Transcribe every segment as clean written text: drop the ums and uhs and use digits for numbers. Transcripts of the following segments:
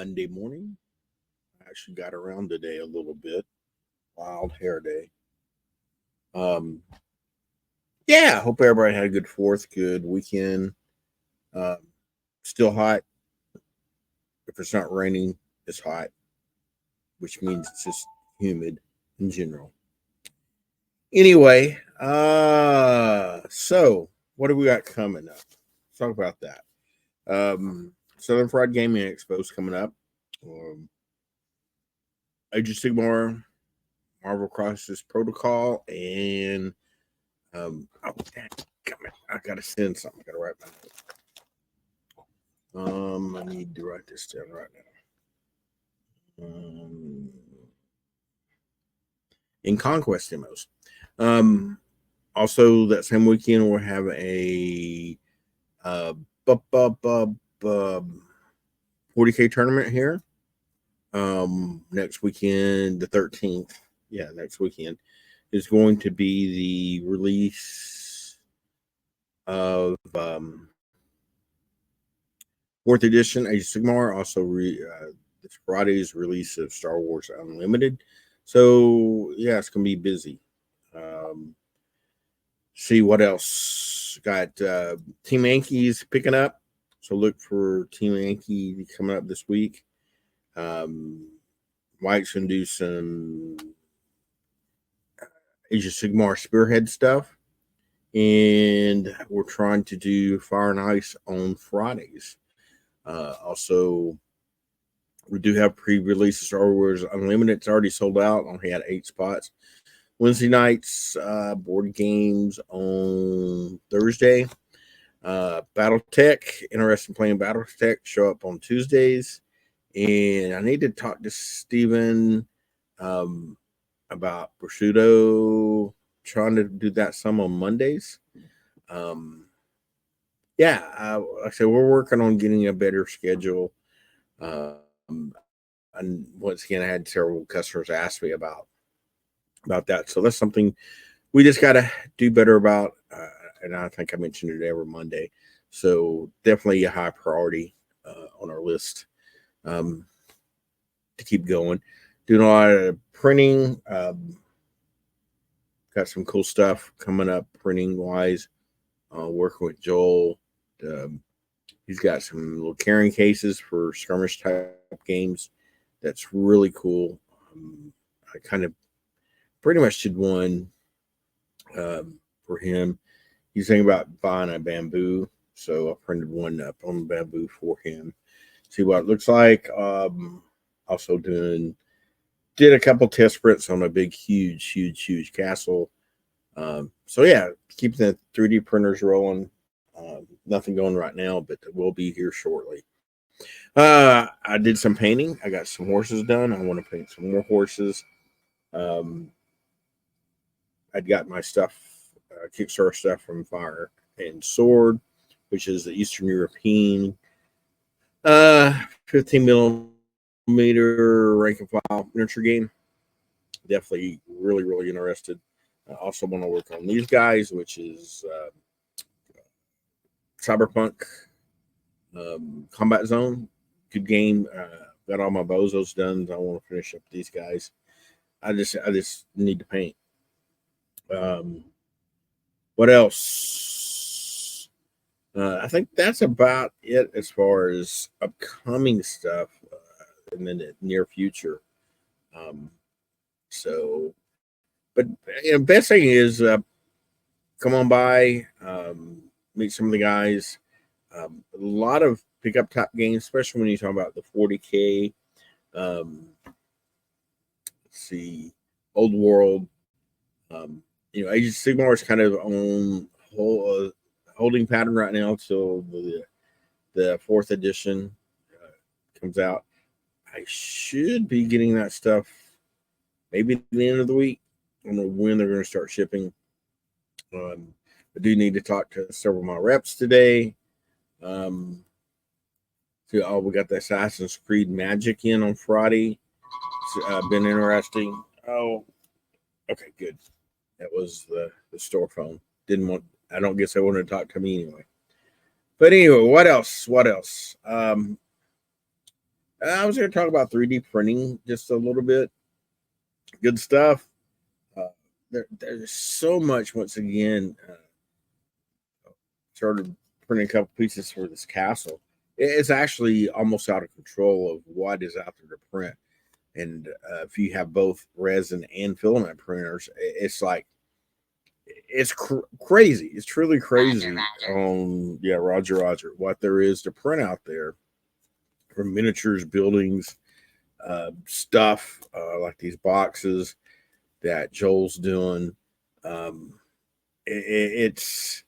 Monday morning. I actually got around today a little bit. Wild hair day. Um, yeah, hope everybody had a good fourth, good weekend. Um, Still hot. If it's not raining, it's hot, which means it's just humid in general. Anyway, so what do we got coming up? Let's talk about that. Southern Fried Gaming Expo is coming up. Um, Age of Sigmar, Marvel Crisis Protocol, and oh, damn, I gotta send something. I gotta write my note. I need to write this down right now. In Conquest demos. Also, that same weekend we'll have a uh, 40K tournament here. Next weekend, the 13th. Yeah, next weekend is going to be the release of fourth edition Age of Sigmar. Also, this Friday's release of Star Wars Unlimited. So yeah, it's gonna be busy. See what else got. Team Yankees picking up. So look for Team Yankee coming up this week. Mike's gonna do some Age of Sigmar Spearhead stuff, and we're trying to do Fire and Ice on Fridays. Also, we do have pre-release of Star Wars Unlimited. It's already sold out. Only had 8 spots. Wednesday nights, board games on Thursday. BattleTech, interested in playing BattleTech, show up on Tuesdays. And I need to talk to Steven about prosciutto, trying to do that some on Mondays. Yeah, like I said, we're working on getting a better schedule. And once again, I had several customers ask me about that. So that's something we just got to do better about. And I think I mentioned it every Monday. So definitely a high priority on our list to keep going. Doing a lot of printing. Got some cool stuff coming up printing wise. Working with Joel. He's got some little carrying cases for skirmish type games. That's really cool. I kind of pretty much did one for him. He's thinking about buying a bamboo, so I printed one up on bamboo for him. See what it looks like. Also did a couple test prints on a big, huge castle. So yeah, keep the 3D printers rolling. Nothing going right now, but it will be here shortly. I did some painting. I got some horses done. I want to paint some more horses. I'd got my stuff, Kickstarter stuff from Fire and Sword, which is the Eastern European 15 millimeter rank and file miniature game. Definitely really interested. I also want to work on these guys, which is Cyberpunk Combat Zone. Good game. Got all my bozos done. I want to finish up these guys. I just need to paint. What else? I think that's about it as far as upcoming stuff in the near future. So, but best thing is come on by, meet some of the guys. A lot of pickup top games, especially when you talk about the 40K. Let's see, Old World. Age of Sigmar is kind of on holding pattern right now until the 4th edition comes out. I should be getting that stuff maybe at the end of the week. I don't know when they're going to start shipping. I do need to talk to several of my reps today. We got the Assassin's Creed Magic in on Friday. It's been interesting. Oh, okay, good. That was the store phone. I don't guess they wanted to talk to me anyway. But anyway, what else? I was going to talk about 3D printing just a little bit. Good stuff. Uh, there's so much. Once again, started printing a couple pieces for this castle. It's actually almost out of control of what is out there to print. And if you have both resin and filament printers, it's like crazy. It's truly crazy. On yeah, Roger, what there is to print out there for miniatures, buildings, stuff like these boxes that Joel's doing. Um, it's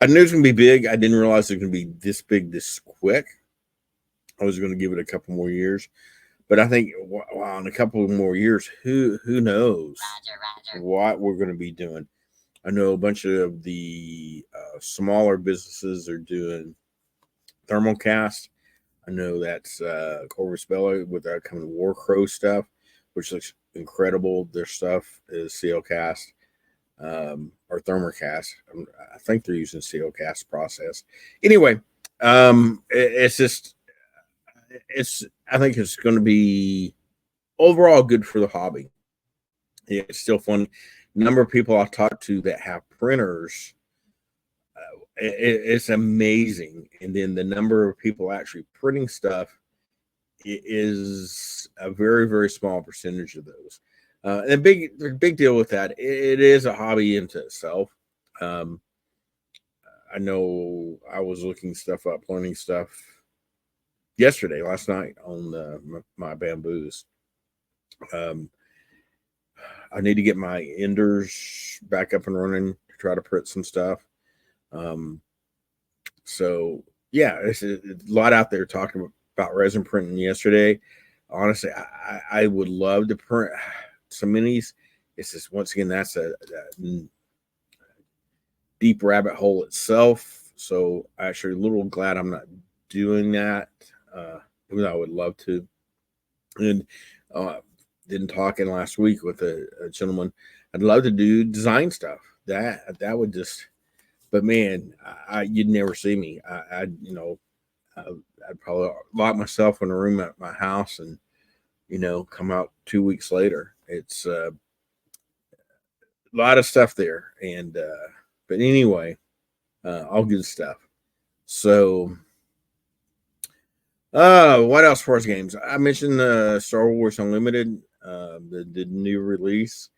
I knew it was going to be big. I didn't realize it was going to be this big this quick. I was going to give it a couple more years, but I think wow, in a couple more years, who knows what we're going to be doing. I know a bunch of the smaller businesses are doing thermocast. I know that's Corvus Belli with that kind of War Crow stuff, which looks incredible. Their stuff is CL cast or thermocast. I think they're using CL cast process. Anyway, it's just I think it's going to be overall good for the hobby. Yeah, it's still fun. Number of people I've talked to that have printers, it's amazing. And then the number of people actually printing stuff is a very, very small percentage of those. And big deal with that. It is a hobby into itself. Um, I know I was looking stuff up, learning stuff last night on my bamboos. Um, I need to get my enders back up and running to try to print some stuff. Um, so yeah, there's a lot out there talking about resin printing yesterday. Honestly, I would love to print some minis. It's just once again that's a deep rabbit hole itself. So actually, a little glad I'm not doing that. Even though I would love to. And didn't talking last week with a gentleman. I'd love to do design stuff. That would just. But man, you'd never see me. I'd probably lock myself in a room at my house and come out 2 weeks later. It's a lot of stuff there, and but anyway, all good stuff. So, what else for us games? I mentioned Star Wars Unlimited, the new release.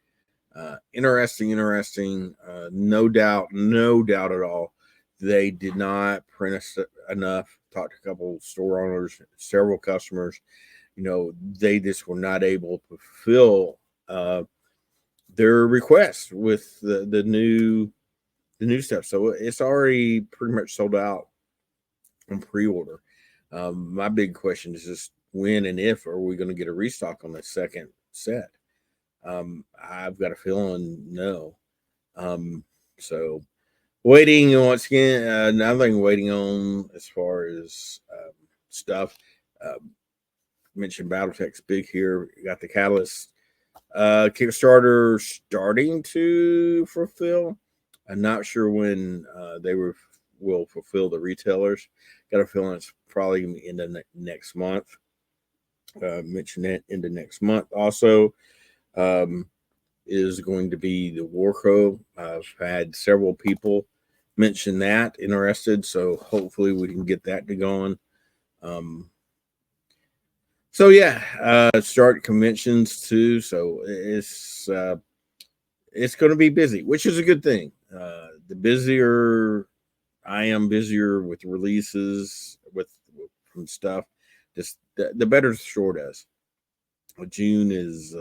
Interesting. No doubt at all. They did not print us enough. Talked to a couple store owners, several customers. They just were not able to fulfill their requests with the new stuff. So it's already pretty much sold out on pre-order. My big question is just when and if are we going to get a restock on the second set? I've got a feeling no. So waiting once again. Another thing waiting on as far as stuff. Mentioned BattleTech's big here. Got the Catalyst Kickstarter starting to fulfill. I'm not sure when they will fulfill the retailers. Got a feeling it's probably going to be in the next month. Mention that into next month. Also, is going to be the War Crow. I've had several people mention that interested, so hopefully we can get that to going. So yeah, start conventions too. So it's going to be busy, which is a good thing. The busier I am, busier with releases from stuff, just the better the store does. June is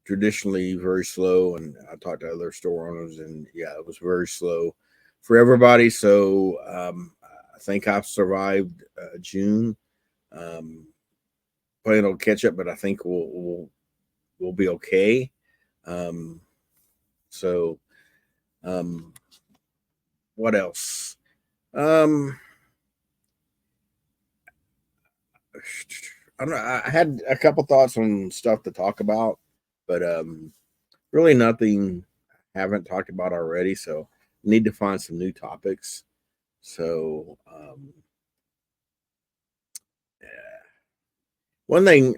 traditionally very slow, and I talked to other store owners, and yeah, it was very slow for everybody. So I think I've survived June. Playing on catch up, but I think we'll be okay. So, what else? I don't know. I had a couple thoughts on stuff to talk about, but really nothing I haven't talked about already. So, need to find some new topics. So, One thing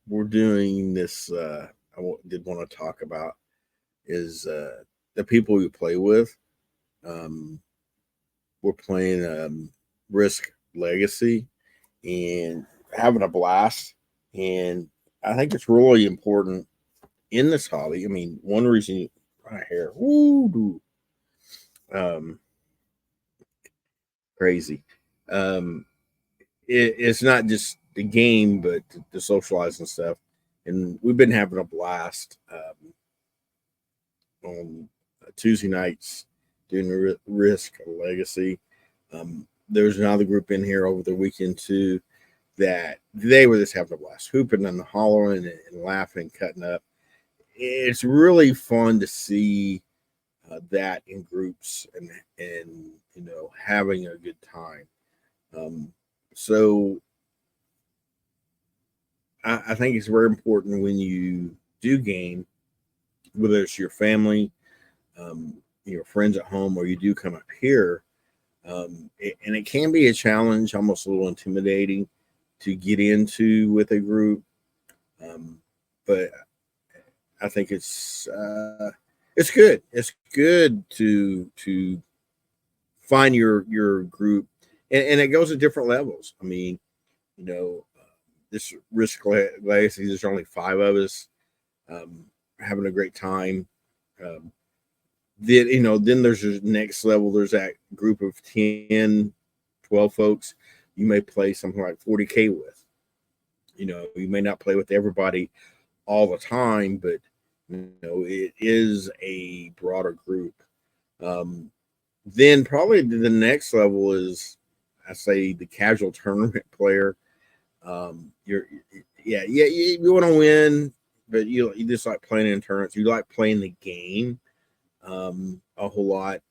we're doing this, did want to talk about is the people we play with. Um, we're playing Risk Legacy and having a blast. And I think it's really important in this hobby. I mean, one reason right here, woo, um, crazy. Um, it's not just the game, but the socialize and stuff. And we've been having a blast on Tuesday nights doing Risk Legacy. There's another group in here over the weekend too that they were just having a blast, hooping and hollering and laughing and cutting up. It's really fun to see that in groups and having a good time. Um, so I think it's very important when you do game, whether it's your family, your friends at home, or you do come up here. And it can be a challenge, almost a little intimidating to get into with a group. But I think it's good. It's good to find your group, and it goes at different levels. I mean, you know, this Risk Legacy, there's only 5 of us having a great time. Um, then there's the next level. There's that group of 10, 12 folks you may play something like 40K with. You may not play with everybody all the time, but it is a broader group. Um, then probably the next level is, I say, the casual tournament player. You want to win, but you just like playing in tournaments. You like playing the game a whole lot.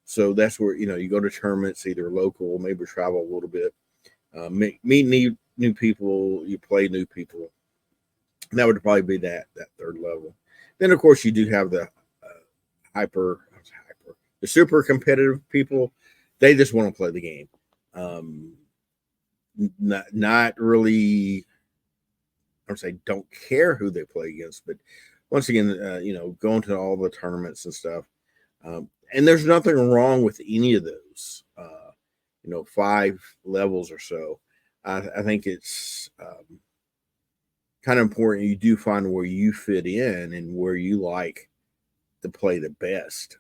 So that's where you go to tournaments, either local, maybe travel a little bit, meet new people. You play new people. That would probably be that third level. Then of course you do have the the super competitive people. They just want to play the game. Um, not really. I would say don't care who they play against, but once again, going to all the tournaments and stuff. And there's nothing wrong with any of those. 5 levels or so. I think it's kind of important you do find where you fit in and where you like to play the best.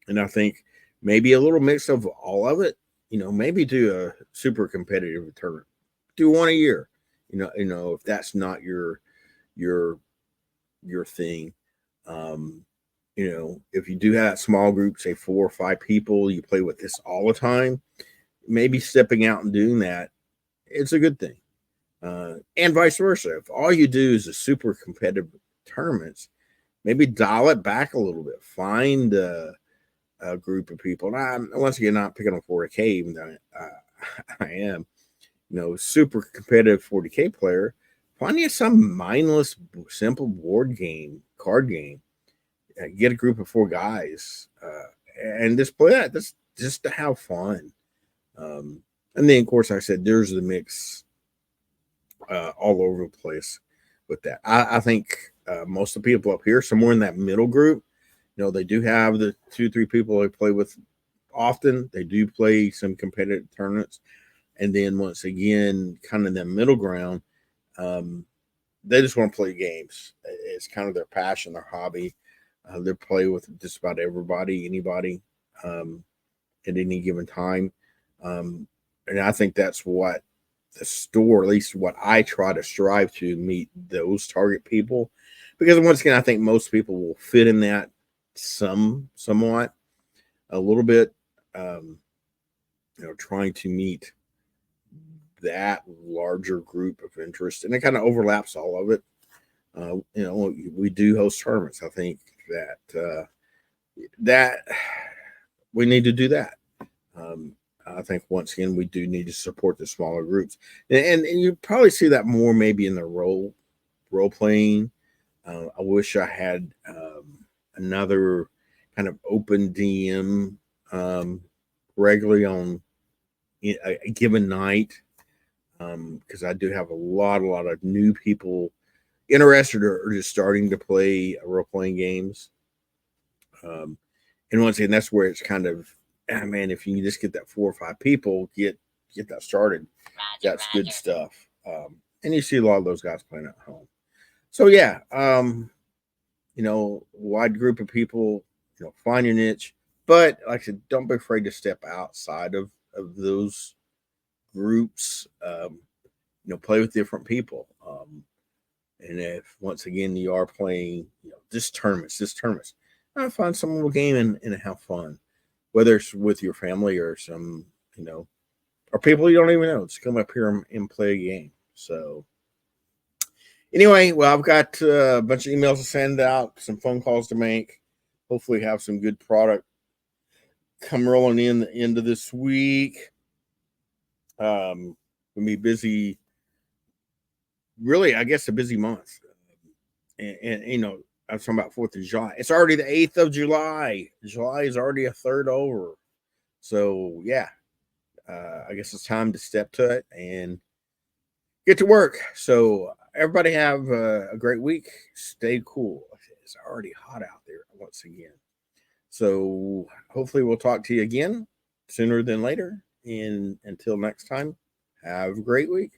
And I think maybe a little mix of all of it. Maybe do a super competitive tournament. Do one a year. If that's not your thing. If you do have that small group, say 4 or 5 people, you play with this all the time. Maybe stepping out and doing that, it's a good thing. And vice versa. If all you do is a super competitive tournaments, maybe dial it back a little bit. Find a group of people. And I'm once again not picking on 40K, even though I am, super competitive 40K player. Find you some mindless, simple card game. Get a group of 4 guys and just play that. Just to have fun. And then, of course, like I said, there's the mix all over the place with that. I think most of the people up here, somewhere in that middle group, they do have the 2-3 people they play with often. They do play some competitive tournaments. And then once again, kind of that middle ground, they just want to play games. It's kind of their passion, their hobby. They play with just about anybody at any given time. And I think that's what the store, at least what I try to strive to meet those target people. Because once again, I think most people will fit in that somewhat, a little bit, trying to meet that larger group of interest. And it kind of overlaps all of it. We do host tournaments. I think that we need to do that. I think once again we do need to support the smaller groups, and you probably see that more maybe in the role playing. I wish I had another kind of open DM regularly on a given night. because I do have a lot of new people interested or just starting to play role playing games. Um, and once again, that's where it's kind of, man, if you just get that 4 or 5 people, get that started. That's good stuff. And you see a lot of those guys playing at home. So yeah, wide group of people, find your niche. But like I said, don't be afraid to step outside of those groups. Play with different people. And if once again you are playing, just tournaments, find some little game and have fun, whether it's with your family or some, or people you don't even know. Just come up here and play a game. So anyway, well, I've got a bunch of emails to send out, some phone calls to make. Hopefully, have some good product come rolling in the end of this week. We'll be busy. Really, I guess a busy month, and I'm talking about 4th of July. It's already the 8th of July. July is already a third over. So yeah, I guess it's time to step to it and get to work. So everybody have a great week. Stay cool. It's already hot out there once again. So hopefully we'll talk to you again sooner than later. And until next time, have a great week.